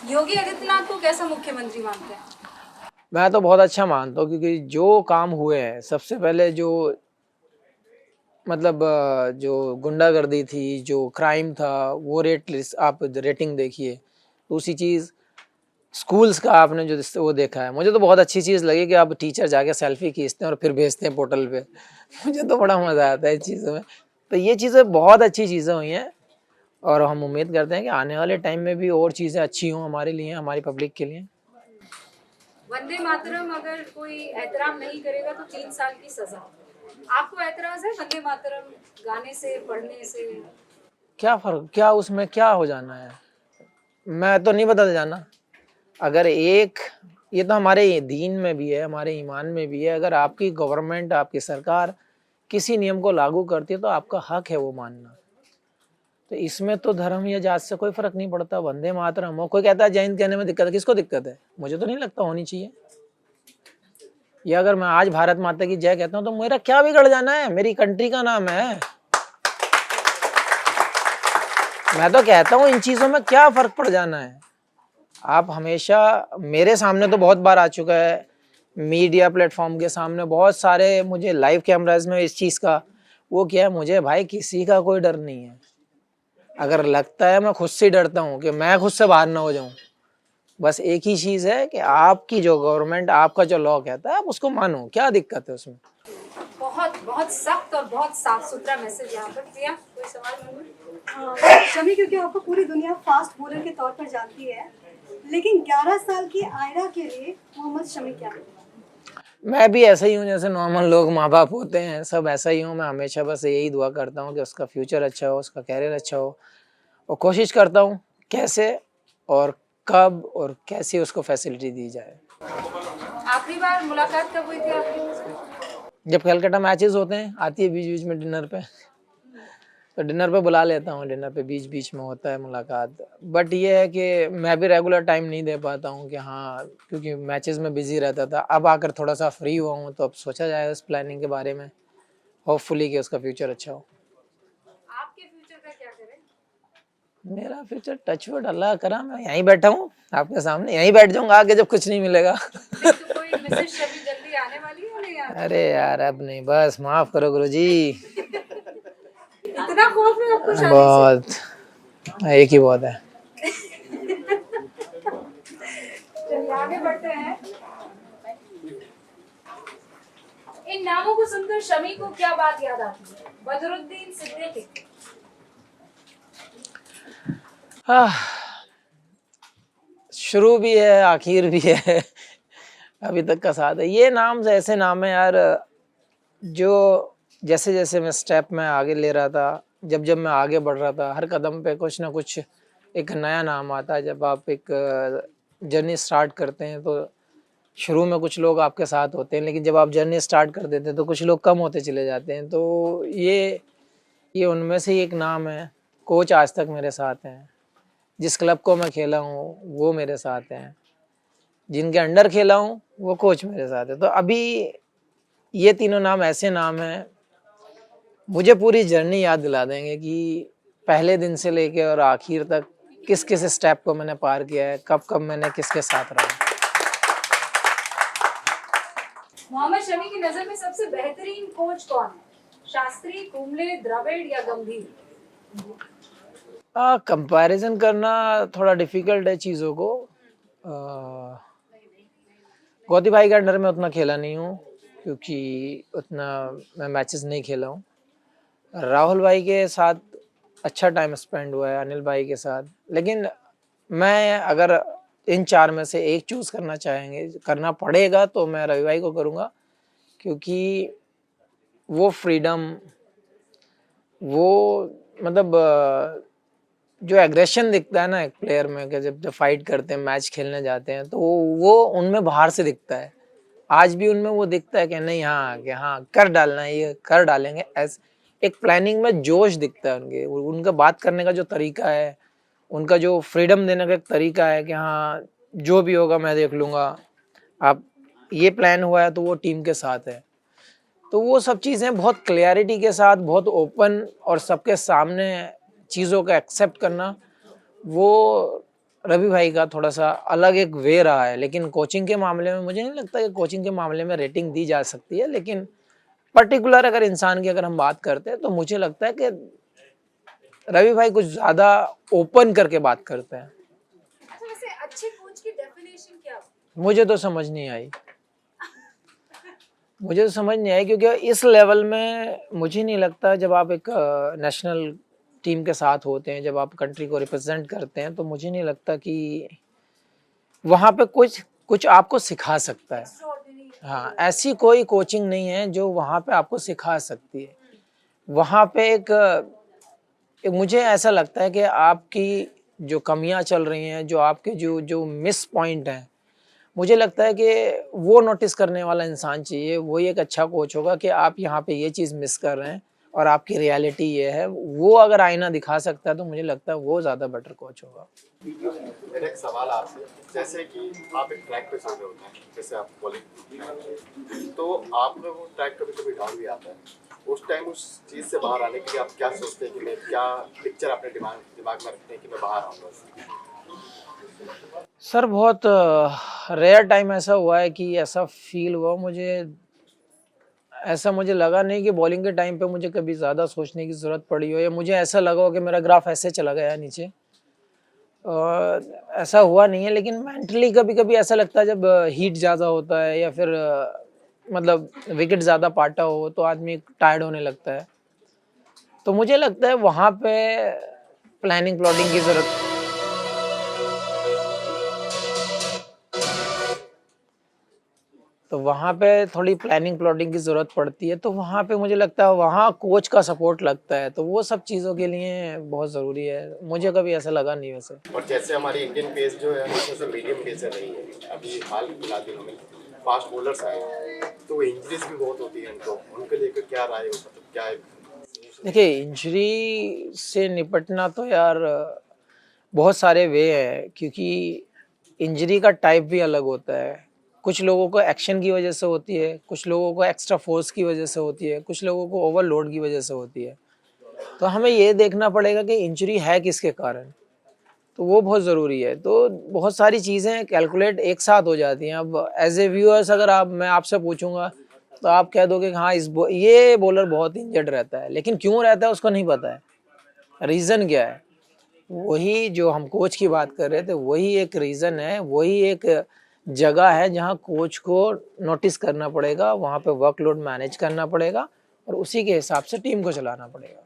योगी आदित्यनाथ को कैसा मुख्यमंत्री मानते हैं? मैं तो बहुत अच्छा मानता हूँ, क्योंकि जो काम हुए हैं, सबसे पहले जो मतलब जो गुंडागर्दी थी, जो क्राइम था, वो रेट लिस्ट आप रेटिंग देखिए। दूसरी चीज़, स्कूल्स का आपने जो वो देखा है, मुझे तो बहुत अच्छी चीज़ लगी कि आप टीचर जाके सेल्फी खींचते हैं और फिर भेजते हैं पोर्टल पे। मुझे तो बड़ा मज़ा आता है इस चीज़ों में। तो ये चीज़ें बहुत अच्छी चीज़ें हुई हैं, और हम उम्मीद करते हैं कि आने वाले टाइम में भी और चीज़ें अच्छी हों हमारे लिए, हमारी पब्लिक के लिए। वंदे मातरम अगर कोई एहतराम नहीं करेगा तो 3 साल की सजा। आपको एतराज है वंदे मातरम गाने से, पढ़ने से? क्या फ़र्क, क्या उसमें क्या हो जाना है? मैं तो नहीं बदल जाना। अगर एक, ये तो हमारे दीन में भी है, हमारे ईमान में भी है, अगर आपकी गवर्नमेंट, आपकी सरकार किसी नियम को लागू करती है तो आपका हक है वो मानना। तो इसमें तो धर्म या जात से कोई फ़र्क नहीं पड़ता। वंदे मातरम हो, कोई कहता है जय हिंद कहने में दिक्कत है, किसको दिक्कत है? मुझे तो नहीं लगता होनी चाहिए। या अगर मैं आज भारत माता की जय कहता हूँ तो मेरा क्या बिगड़ जाना है? मेरी कंट्री का नाम है। मैं तो कहता हूँ इन चीज़ों में क्या फ़र्क पड़ जाना है? आप हमेशा, मेरे सामने तो बहुत बार आ चुका है, मीडिया प्लेटफॉर्म के सामने बहुत सारे मुझे लाइव कैमराज में इस चीज़ का वो किया है। मुझे भाई किसी का कोई डर नहीं है। अगर लगता है, मैं खुद से डरता हूँ कि मैं खुद से बाहर ना हो जाऊँ। बस एक ही चीज़ है कि आपकी जो गवर्नमेंट, आपका जो लॉ कहता है, आप उसको मानो। क्या दिक्कत है उसमें? बहुत बहुत सख्त और बहुत साफ सुथरा मैसेज यहाँ पर। प्रिया, कोई सवाल नहीं? शमी, क्योंकि आपको पूरी दुनिया फास्ट बॉलर के तौर पर जानती है, लेकिन 11 साल की आयरा के लिए मोहम्मद शमी क्या है? मैं भी ऐसा ही हूँ, जैसे नॉर्मल लोग माँ बाप होते हैं, सब ऐसा ही हूँ। मैं हमेशा बस यही दुआ करता हूँ कि उसका फ्यूचर अच्छा हो, उसका कैरियर अच्छा हो, और कोशिश करता हूँ कैसे और कब और कैसे उसको फैसिलिटी दी जाए। आखिरी बार मुलाकात कब हुई थी आपकी उनसे? जब कलकत्ता मैचेस होते हैं, आती है बीच बीच में डिनर पे, तो डिनर पे बुला लेता हूँ। डिनर पे बीच बीच में होता है मुलाकात। बट ये है कि मैं भी रेगुलर टाइम नहीं दे पाता हूँ कि हाँ, क्योंकि मैचेस में बिजी रहता था। अब आकर थोड़ा सा फ्री हुआ हूँ, तो अब सोचा जाए उस प्लानिंग के बारे में, होपफुली कि उसका फ्यूचर अच्छा हो। आपके फ्यूचर का क्या करें? मेरा फ्यूचर टचवुड, अल्लाह करा मैं यहीं बैठा हूँ आपके सामने, यहीं बैठ जाऊंगा आगे जब कुछ नहीं मिलेगा। नहीं तो कोई मिसेज शमी जल्दी आने वाली है नहीं? अरे यार, अब नहीं, बस माफ करो गुरुजी। इतना खौफ है आपको शादी से? बहुत, एक ही बहुत है। चलिए आगे बढ़ते हैं। इन नामों को सुनकर शमी को क्या बात याद आती है? बदरुद्दीन सिद्दीकी। शुरू भी है, आखिर भी है, अभी तक का साथ है। ये नाम ऐसे नाम है यार, जो जैसे जैसे मैं स्टेप में आगे ले रहा था, जब जब मैं आगे बढ़ रहा था, हर कदम पे कुछ ना कुछ एक नया नाम आता है। जब आप एक जर्नी स्टार्ट करते हैं तो शुरू में कुछ लोग आपके साथ होते हैं, लेकिन जब आप जर्नी स्टार्ट कर देते हैं तो कुछ लोग कम होते चले जाते हैं। तो ये उनमें से ही एक नाम है। कोच आज तक मेरे साथ हैं, जिस क्लब को मैं खेला हूँ वो मेरे साथ हैं, जिनके अंडर खेला हूँ वो कोच मेरे साथ है। तो अभी ये तीनों नाम ऐसे नाम हैं, मुझे पूरी जर्नी याद दिला देंगे कि पहले दिन से लेके और आखिर तक किस किस स्टेप को मैंने पार किया है, कब कब मैंने किसके साथ रहा। मोहम्मद शमी की नजर में सबसे बेहतरीन कोच कौन है? शास्त्री, कुंबले, द्रविड़ या गंभीर? कंपैरिजन करना थोड़ा डिफिकल्ट है चीज़ों को। गौती भाई के अंडर में उतना खेला नहीं हूँ, क्योंकि उतना मैं मैचेस नहीं खेला हूँ। राहुल भाई के साथ अच्छा टाइम स्पेंड हुआ है, अनिल भाई के साथ। लेकिन मैं अगर इन चार में से एक चूज़ करना पड़ेगा तो मैं रवि भाई को करूँगा, क्योंकि वो फ्रीडम, वो मतलब जो एग्रेशन दिखता है ना एक प्लेयर में, कि जब फाइट करते हैं, मैच खेलने जाते हैं, तो वो उनमें बाहर से दिखता है। आज भी उनमें वो दिखता है कि नहीं, हाँ कि हाँ कर डालना है, ये कर डालेंगे। ऐसे एक प्लानिंग में जोश दिखता है उनके, उनका बात करने का जो तरीका है, उनका जो फ्रीडम देने का एक तरीका है कि हाँ जो भी होगा मैं देख लूँगा, आप ये प्लान हुआ है तो वो टीम के साथ है। तो वो सब चीज़ें बहुत क्लियरिटी के साथ, बहुत ओपन और सबके सामने चीज़ों का एक्सेप्ट करना, वो रवि भाई का थोड़ा सा अलग एक वे रहा है, लेकिन कोचिंग के मामले में मुझे नहीं लगता कि कोचिंग के मामले में रेटिंग दी जा सकती है। लेकिन पर्टिकुलर अगर इंसान की अगर हम बात करते हैं तो मुझे लगता है कि रवि भाई कुछ ज़्यादा ओपन करके बात करते हैं। अच्छा, वैसे अच्छे कोच की डेफिनेशन क्या हो? मुझे तो समझ नहीं आई, मुझे तो समझ नहीं आई, क्योंकि इस लेवल में मुझे नहीं लगता, जब आप एक नेशनल टीम के साथ होते हैं, जब आप कंट्री को रिप्रेजेंट करते हैं, तो मुझे नहीं लगता कि वहाँ पे कुछ कुछ आपको सिखा सकता है। Extraordinary. हाँ, ऐसी कोई कोचिंग नहीं है जो वहाँ पे आपको सिखा सकती है। वहाँ पे एक मुझे ऐसा लगता है कि आपकी जो कमियां चल रही हैं, जो आपके जो जो मिस पॉइंट हैं, मुझे लगता है कि वो नोटिस करने वाला इंसान चाहिए। वही एक अच्छा कोच होगा कि आप यहाँ पे ये चीज़ मिस कर रहे हैं और आपकी रियलिटी ये है। वो अगर आईना दिखा सकता है तो मुझे लगता है वो ज़्यादा बेटर कोच होगा। मेरा एक सवाल आपसे, जैसे कि आप एक ट्रैक पे चल रहे होते हैं, जैसे आप बॉलिंग, तो आप में वो ट्रैक कभी कभी डाउन भी आता है। उस टाइम उस चीज़ से बाहर आने के लिए आप क्या सोचते हैं कि मैं क्या पिक्चर अपने दिमाग में रखते हैं कि मैं बाहर आऊँगा? सर बहुत रेयर टाइम ऐसा हुआ है कि ऐसा फील हुआ मुझे लगा नहीं कि बॉलिंग के टाइम पे मुझे कभी ज़्यादा सोचने की ज़रूरत पड़ी हो, या मुझे ऐसा लगा हो कि मेरा ग्राफ ऐसे चला गया नीचे। ऐसा हुआ नहीं है, लेकिन मेंटली कभी-कभी ऐसा लगता है जब हीट ज़्यादा होता है या फिर मतलब विकेट ज़्यादा पाटा हो तो आदमी टायर्ड होने लगता है। तो मुझे लगता है वहाँ पे प्लानिंग प्लॉटिंग की ज़रूरत तो वहाँ पे थोड़ी प्लानिंग प्लॉटिंग की ज़रूरत पड़ती है। तो वहाँ पे मुझे लगता है वहाँ कोच का सपोर्ट लगता है, तो वो सब चीज़ों के लिए बहुत ज़रूरी है। मुझे कभी ऐसा लगा नहीं वैसे। और जैसे हमारी इंडियन पेस जो है हमेशा से मीडियम पेस रही है, अभी हाल फिलहाल दिनों में फास्ट बॉलर्स आए हैं, तो इंजरीज भी बहुत होती हैं उनको, उनके लेकर क्या राय हो, मतलब क्या है? देखिए, इंजरी से निपटना तो यार बहुत सारे वे हैं, क्योंकि इंजरी का टाइप भी अलग होता है। कुछ लोगों को एक्शन की वजह से होती है, कुछ लोगों को एक्स्ट्रा फोर्स की वजह से होती है, कुछ लोगों को ओवरलोड की वजह से होती है। तो हमें ये देखना पड़ेगा कि इंजरी है किसके कारण, तो वो बहुत ज़रूरी है। तो बहुत सारी चीज़ें कैलकुलेट एक साथ हो जाती हैं। अब एज ए व्यूअर्स अगर मैं आपसे पूछूंगा तो आप कह दोगे कि हाँ ये बॉलर बहुत इंजर्ड रहता है, लेकिन क्यों रहता है उसको नहीं पता है, रीज़न क्या है। वही जो हम कोच की बात कर रहे थे, वही एक रीज़न है, वही एक जगह है जहाँ कोच को नोटिस करना पड़ेगा, वहाँ पे वर्कलोड मैनेज करना पड़ेगा और उसी के हिसाब से टीम को चलाना पड़ेगा।